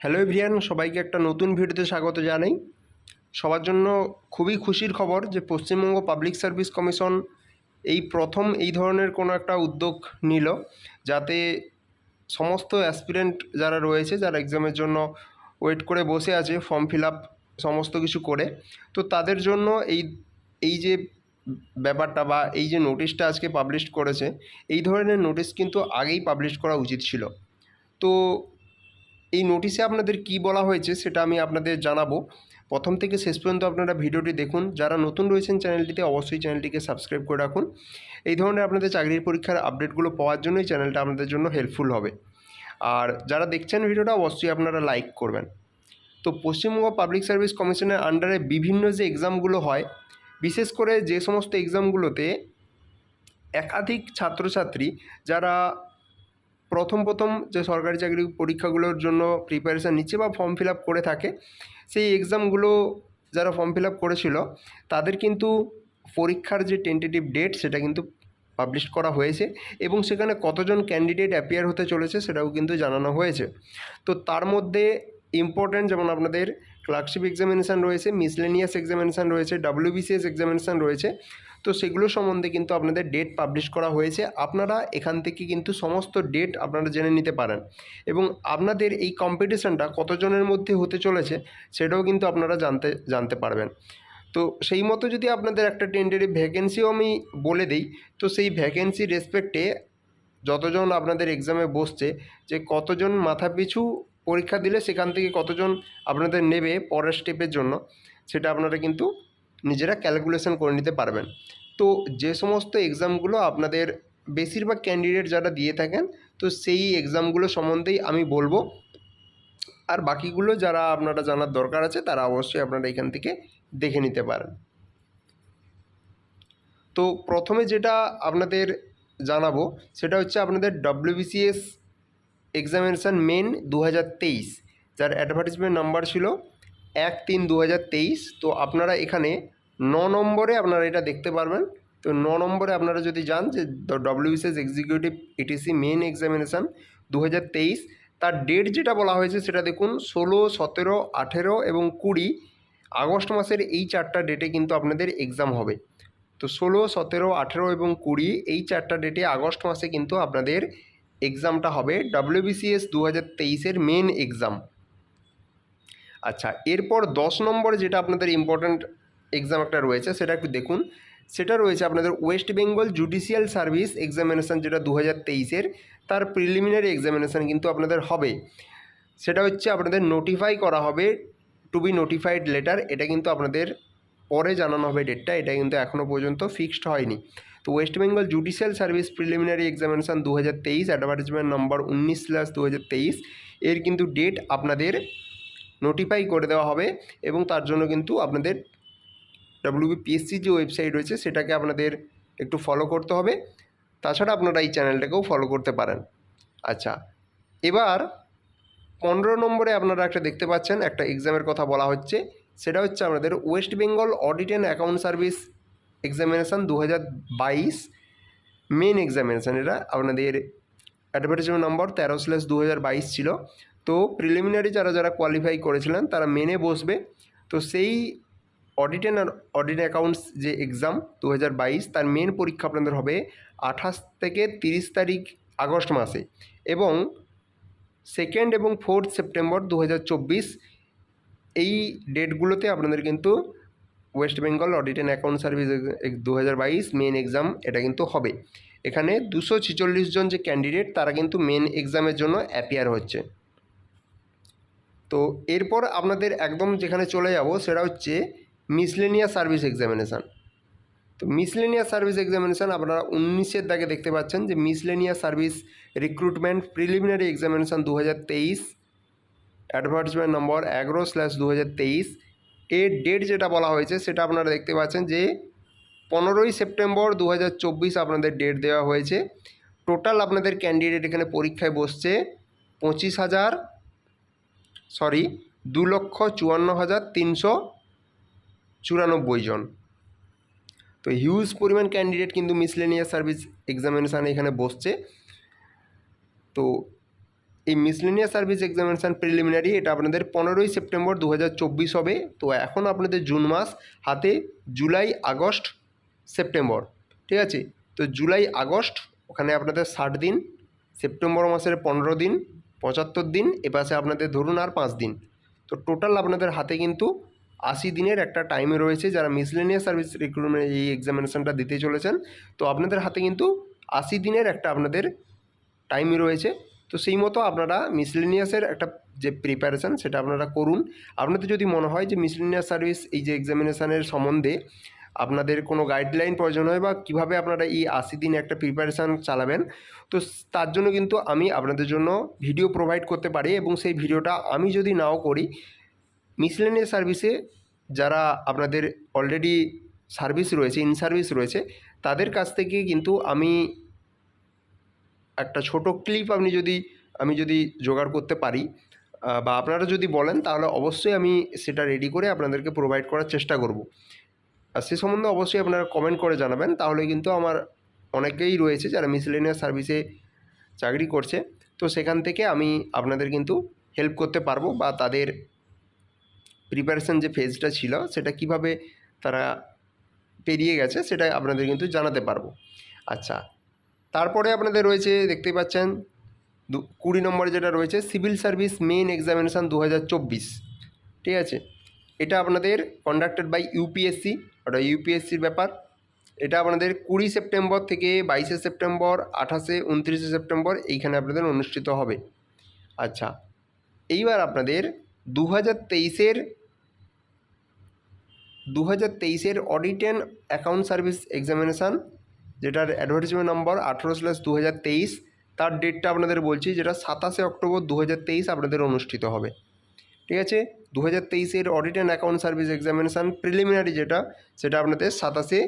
Hello everyone, সবাইকে একটা নতুন ভিডিওতে স্বাগত জানাই। সবার জন্য খুবই খুশির খবর যে পশ্চিমবঙ্গ পাবলিক সার্ভিস কমিশন এই প্রথম এই ধরনের কোনো একটা উদ্যোগ নিল, যাতে সমস্ত অ্যাসপিরেন্ট যারা রয়েছে, যারা এক্সামের জন্য ওয়েট করে বসে আছে ফর্ম ফিল আপ সমস্ত কিছু করে, তো তাদের জন্য এই এই যে ব্যাপারটা বা এই যে নোটিশটা আজকে পাবলিশ করেছে, এই ধরনের নোটিশ কিন্তু আগেই পাবলিশ করা উচিত ছিল। তো এই নোটিশে আপনাদের কি বলা হয়েছে সেটা আমি আপনাদের জানাবো। প্রথম থেকে শেষ পর্যন্ত আপনারা ভিডিওটি দেখুন। যারা নতুন রয়েছেন চ্যানেলটিতে, অবশ্যই চ্যানেলটিকে সাবস্ক্রাইব করে রাখুন। এই ধরনের আপনাদের চাকরির পরীক্ষার আপডেটগুলো পাওয়ার জন্যই চ্যানেলটা আপনাদের জন্য হেল্পফুল হবে। আর যারা দেখছেন ভিডিওটা, অবশ্যই আপনারা লাইক করবেন। তো পশ্চিমবঙ্গ পাবলিক সার্ভিস কমিশনের আন্ডারে বিভিন্ন যে এক্সামগুলো হয়, বিশেষ করে যে সমস্ত এক্সামগুলোতে একাধিক ছাত্রছাত্রী যারা প্রথম যে সরকারি চাকরি পরীক্ষাগুলোর জন্য প্রিপারেশান নিচ্ছে বা ফর্ম ফিল আপ করে থাকে, সেই এক্সামগুলো যারা ফর্ম ফিল আপ করেছিল তাদের কিন্তু পরীক্ষার যে টেন্টেটিভ ডেট সেটা কিন্তু পাবলিশ করা হয়েছে, এবং সেখানে কতজন ক্যান্ডিডেট অ্যাপিয়ার হতে চলেছে সেটাও কিন্তু জানানো হয়েছে। তো তার মধ্যে ইম্পর্ট্যান্ট যেমন আপনাদের ক্লার্কশিপ এক্সামিনেশান রয়েছে, মিসলেনিয়াস এক্সামিনেশান রয়েছে, WBCS এক্সামিনেশান রয়েছে। তো সেগুলো সম্বন্ধে কিন্তু আপনাদের ডেট পাবলিশ করা হয়েছে। আপনারা এখান থেকে কিন্তু সমস্ত ডেট আপনারা জেনে নিতে পারেন, এবং আপনাদের এই কম্পিটিশানটা কতজনের মধ্যে হতে চলেছে সেটাও কিন্তু আপনারা জানতে পারবেন। তো সেই মতো যদি আপনাদের একটা টেন্ডারে ভ্যাকেন্সিও আমি বলে দিই, তো সেই ভ্যাকেন্সি রেসপেক্টে যতজন আপনাদের এক্সামে বসছে, যে কতজন মাথাপিছু পরীক্ষা দিলে সেখান থেকে কতজন আপনাদের নেবে পরের স্টেপের জন্য, সেটা আপনারা কিন্তু নিজেরা ক্যালকুলেশন করে নিতে পারবেন। তো যে সমস্ত এক্সামগুলো আপনাদের বেশিরভাগ ক্যান্ডিডেট যারা দিয়ে থাকেন, তো সেই এক্সামগুলো সম্বন্ধেই আমি বলবো। আর বাকিগুলো যারা আপনারা জানার দরকার আছে তারা অবশ্যই আপনারা এখান থেকে দেখে নিতে পারেন। তো প্রথমে যেটা আপনাদের জানাবো সেটা হচ্ছে আপনাদের WBCS এক্সামিনেশান মেন 2023, যার অ্যাডভার্টিজমেন্ট নাম্বার ছিল 1-3-2023। তো আপনারা এখানে 9 নম্বরে আপনারা এটা দেখতে পারবেন। তো 9 নম্বরে আপনারা যদি যান যে WBCS executive ETC main examination 2023, তার ডেট যেটা বলা হয়েছে সেটা দেখুন 16, 17, 18 এবং 20 আগস্ট মাসের এই 4টা ডেটে কিন্তু আপনাদের এক্সাম হবে। তো 16, 17, 18 এবং 20 এই 4টা ডেটে আগস্ট মাসে কিন্তু আপনাদের এক্সামটা হবে, WBCS 2023-এর মেন এক্সাম। আচ্ছা, এরপর 10 নম্বরে যেটা আপনাদের ইম্পর্ট্যান্ট এক্সাম একটা রয়েছে সেটা একটু দেখুন। সেটা রয়েছে আপনাদের West Bengal judicial service examination, যেটা 2023-এর, তার প্রিলিমিনারি এক্সামিনেশান কিন্তু আপনাদের হবে। সেটা হচ্ছে আপনাদের নোটিফাই করা হবে, টু বি নোটিফাইড লেটার। এটা কিন্তু আপনাদের পরে জানানো হবে ডেটটা, এটা কিন্তু এখনও পর্যন্ত ফিক্সড হয়নি। তো West Bengal judicial service preliminary examination 2023, advertisement number 19/2023, এর কিন্তু ডেট আপনাদের নোটিফাই করে দেওয়া হবে, এবং তার জন্য কিন্তু আপনাদের WBPSC যে ওয়েবসাইট রয়েছে সেটাকে আপনাদের একটু ফলো করতে হবে। তাছাড়া আপনারা এই চ্যানেলটাকেও ফলো করতে পারেন। আচ্ছা, এবার 15 নম্বরে আপনারা একটা দেখতে পাচ্ছেন একটা এক্সামের কথা বলা হচ্ছে। সেটা হচ্ছে আপনাদের West Bengal audit and account service examination 2022 main examination. এটা আপনাদের অ্যাডভার্টাইজমেন্ট নম্বর 13/2022 ছিল। তো প্রিলিমিনারি যারা কোয়ালিফাই করেছিলেন তারা মেনে বসবে। তো সেই অডিট অ্যাকাউন্টস যে এক্সাম 2022, তার মেন পরীক্ষা আপনাদের হবে 28 থেকে 30 তারিখ আগস্ট মাসে, এবং 2 এবং 4 সেপ্টেম্বর 2024 এই ডেটগুলোতে আপনাদের কিন্তু West Bengal audit and account service 2022 main exam এটা কিন্তু হবে। এখানে 246 জন যে ক্যান্ডিডেট তারা কিন্তু মেন এক্সামের জন্য অ্যাপিয়ার হচ্ছে। তো এরপর আপনাদের একদম যেখানে চলে যাব সেটা হচ্ছে মিসলেনিয়াস সার্ভিস এক্সামিনেশান। তো মিসলেনিয়াস সার্ভিস এক্সামিনেশান আপনারা 19-এর দাগে দেখতে পাচ্ছেন যে miscellaneous service recruitment preliminary examination 2023, advertisement number 11/2023, এর ডেট যেটা বলা হয়েছে সেটা আপনারা দেখতে পাচ্ছেন যে 15 সেপ্টেম্বর 2024 আপনাদের ডেট দেওয়া হয়েছে। টোটাল আপনাদের ক্যান্ডিডেট এখানে পরীক্ষায় বসছে 2,54,394 জন। তো হিউজ পরিমাণ ক্যান্ডিডেট কিন্তু মিসলেনিয়াস সার্ভিস এক্সামিনেশান এখানে বসছে। তো এই মিসলেনিয়াস সার্ভিস এক্সামিনেশান প্রিলিমিনারি এটা আপনাদের 15ই সেপ্টেম্বর 2024 হবে। তো এখন আপনাদের জুন মাস, হাতে জুলাই, আগস্ট, সেপ্টেম্বর, ঠিক আছে। তো জুলাই আগস্ট ওখানে আপনাদের 60 দিন, সেপ্টেম্বর মাসের 15 দিন, 75 দিন, এপাশে আপনাদের ধরুন আর 5 দিন। তো টোটাল আপনাদের হাতে কিন্তু 80 দিনের একটা টাইম রয়েছে যারা মিসলেনিয়াস সার্ভিস রিক্রুটমেন্ট এই এক্সামিনেশানটা দিতে চলেছেন। তো আপনাদের হাতে কিন্তু 80 দিনের একটা আপনাদের টাইম রয়েছে। তো সেই মতো আপনারা মিসলেনিয়াসের একটা যে প্রিপারেশান সেটা আপনারা করুন। আপনাদের যদি মনে হয় যে মিসলেনিয়াস সার্ভিস এই যে এক্সামিনেশানের সম্বন্ধে আপনাদের কোনো গাইডলাইন প্রয়োজন হয় বা কীভাবে আপনারা এই 80 দিন একটা প্রিপারেশান চালাবেন, তো তার জন্য কিন্তু আমি আপনাদের জন্য ভিডিও প্রোভাইড করতে পারি, এবং সেই ভিডিওটা আমি যদি নাও করি, মিসলেনিয়াস সার্ভিসে যারা আপনাদের অলরেডি সার্ভিস রয়েছে, ইন সার্ভিস রয়েছে, তাদের কাছ থেকে কিন্তু আমি একটা ছোটো ক্লিপ আমি যদি জোগাড় করতে পারি বা আপনারা যদি বলেন, তাহলে অবশ্যই আমি সেটা রেডি করে আপনাদেরকে প্রোভাইড করার চেষ্টা করব। আর সে সম্বন্ধে অবশ্যই আপনারা কমেন্ট করে জানাবেন, তাহলে কিন্তু আমার অনেকেই রয়েছে যারা মিসলেনিয়াস সার্ভিসে চাকরি করছে, তো সেখান থেকে আমি আপনাদের কিন্তু হেল্প করতে পারবো, বা তাদের প্রিপারেশান যে ফেজটা ছিল সেটা কিভাবে তারা পেরিয়ে গেছে সেটা আপনাদের কিন্তু জানাতে পারবো। আচ্ছা, তারপরে আপনাদের রয়েছে, দেখতে পাচ্ছেন 20 নম্বরে যেটা রয়েছে সিভিল সার্ভিস মেইন এক্সামিনেশান 2024, ঠিক আছে। এটা আপনাদের কন্ডাক্টেড বাই ইউপিএসসি, ওটা ইউপিএসসির ব্যাপার। এটা আপনাদের 20 সেপ্টেম্বর থেকে 22 সেপ্টেম্বর, 28, 29 সেপ্টেম্বর এইখানে আপনাদের অনুষ্ঠিত হবে। আচ্ছা, এইবার আপনাদের 2023-এর audit and account service examination, যেটার অ্যাডভার্টাইজমেন্ট নম্বর 18/2023, তার ডেটটা আপনাদের বলছি, যেটা 27 অক্টোবর 2023 আপনাদের অনুষ্ঠিত হবে, ঠিক আছে। 2023-এর audit and account service examination preliminary সেটা আপনাদের 27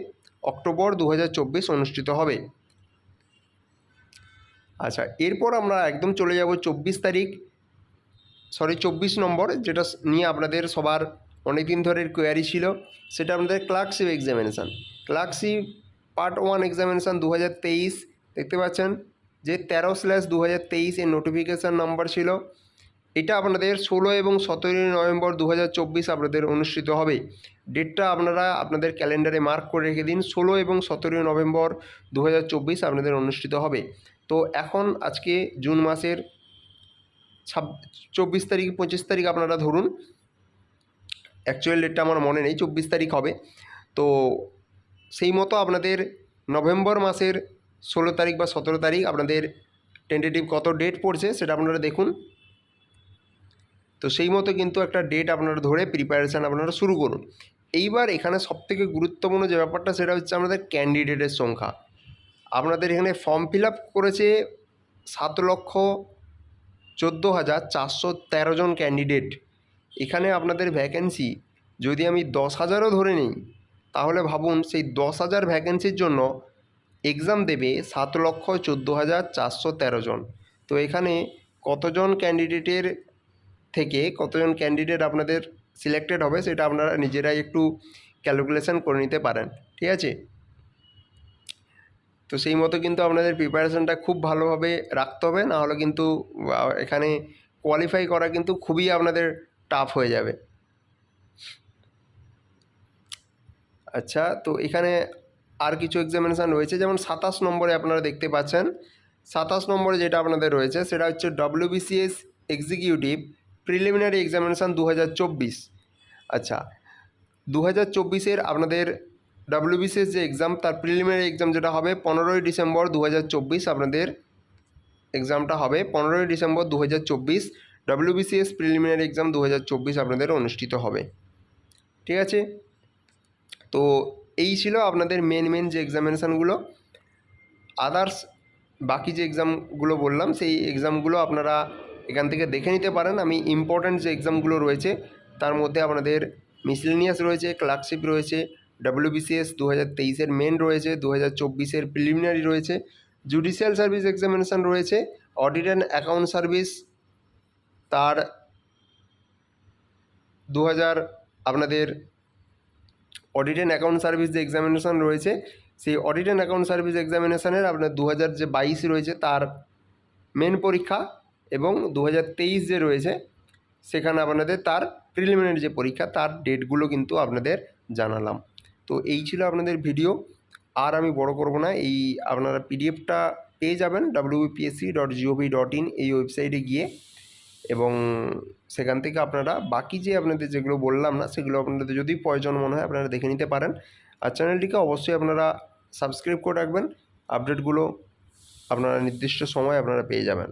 অক্টোবর 2024 অনুষ্ঠিত হবে। আচ্ছা, এরপর আমরা একদম চলে যাব 24 নম্বর, যেটা নিয়ে আপনাদের সবার অনেক দিন ধরে কোয়ারি ছিল, সেটা আপনাদের clerkship examination. Clerkship part 1 examination 2023, দেখতে পাচ্ছেন যে 13/2023 এর নোটিফিকেশান নাম্বার ছিল। এটা আপনাদের 16 এবং 17 নভেম্বর 2024 আপনাদের অনুষ্ঠিত হবে। ডেটটা আপনারা আপনাদের ক্যালেন্ডারে মার্ক করে রেখে দিন, 16 এবং 17 নভেম্বর 2024 আপনাদের অনুষ্ঠিত হবে। তো এখন আজকে জুন মাসের 24 তারিখ, 25 তারিখ আপনারা ধরুন, অ্যাকচুয়াল ডেটটা আমার মনে নেই, 24 তারিখ হবে। তো সেই মতো আপনাদের নভেম্বর মাসের 16 তারিখ বা 17 তারিখ আপনাদের টেন্টেটিভ কত ডেট পড়ছে সেটা আপনারা দেখুন। তো সেই মতো কিন্তু একটা ডেট আপনারা ধরে প্রিপারেশান আপনারা শুরু করুন। এইবার এখানে সবথেকে গুরুত্বপূর্ণ যে ব্যাপারটা সেটা হচ্ছে আমাদের ক্যান্ডিডেটের সংখ্যা। আপনাদের এখানে ফর্ম ফিল আপ করেছে 7,14,413 জন ক্যান্ডিডেট। এখানে আপনাদের ভ্যাকেন্সি যদি আমি 10,000ও ধরে নিই, তাহলে ভাবুন সেই 10,000 ভ্যাকেন্সির জন্য এক্সাম দেবে 7,14,413 জন। তো এখানে কতজন ক্যান্ডিডেট আপনাদের সিলেক্টেড হবে সেটা আপনারা নিজেরাই একটু ক্যালকুলেশন করে নিতে পারেন, ঠিক আছে। তো সেই মতো কিন্তু আপনাদের প্রিপারেশানটা খুব ভালোভাবে রাখতে হবে, নাহলে কিন্তু এখানে কোয়ালিফাই করা কিন্তু খুবই আপনাদের টাফ হয়ে যাবে। আচ্ছা, তো এখানে আর কিছু এক্সামিনেশান রয়েছে, যেমন 27 নম্বরে আপনারা দেখতে পাচ্ছেন, 27 নম্বরে যেটা আপনাদের রয়েছে সেটা হচ্ছে WBCS এক্সিকিউটিভ প্রিলিমিনারি এক্সামিনেশান 2024। আচ্ছা, 2024-এর আপনাদের WBCS যে এক্সাম, তার প্রিলিমিনারি এক্সাম যেটা হবে 15ই ডিসেম্বর 2024 আপনাদের এক্সামটা হবে। 15ই ডিসেম্বর 2024 WBCS প্রিলিমিনারি এক্সাম 2024 আপনাদের অনুষ্ঠিত হবে, ঠিক আছে। তো এই ছিল আপনাদের মেন যে এক্সামিনেশানগুলো। আদার্স বাকি যে এক্সামগুলো বললাম সেই এক্সামগুলো আপনারা এখান থেকে দেখে নিতে পারেন। আমি ইম্পর্ট্যান্ট যে এক্সামগুলো রয়েছে তার মধ্যে আপনাদের মিসলেনিয়াস রয়েছে, ক্লার্কশিপ রয়েছে, WBCS 2023-এর মেন রয়েছে, 2024-এর প্রিলিমিনারি রয়েছে, জুডিশিয়াল সার্ভিস এক্সামিনেশান রয়েছে, অডিট অ্যান্ড অ্যাকাউন্ট সার্ভিস তার 2000 আপনাদের অডিট অ্যান্ড অ্যাকাউন্ট সার্ভিস যে এক্সামিনেশান রয়েছে সেই অডিট অ্যান্ড অ্যাকাউন্ট সার্ভিস এক্সামিনেশানের আপনার 2022 রয়েছে তার মেন পরীক্ষা, এবং 2023 যে রয়েছে সেখানে আপনাদের তার প্রিলিমিনারি যে পরীক্ষা তার ডেটগুলো কিন্তু আপনাদের জানালাম। তো এই ছিল আপনাদের ভিডিও, আর আমি বড় করব না। এই আপনারা পিডিএফটা পেয়ে যাবেন wpsc.gov.in এই ওয়েবসাইটে গিয়ে, এবং সেখান থেকে আপনারা বাকি যে আপনাদের যেগুলো বললাম না সেগুলো আপনাদের যদি প্রয়োজন মনে হয় আপনারা দেখে নিতে পারেন। আর চ্যানেলটিকে অবশ্যই আপনারা সাবস্ক্রাইব করে রাখবেন, আপডেটগুলো আপনারা নির্দিষ্ট সময় আপনারা পেয়ে যাবেন।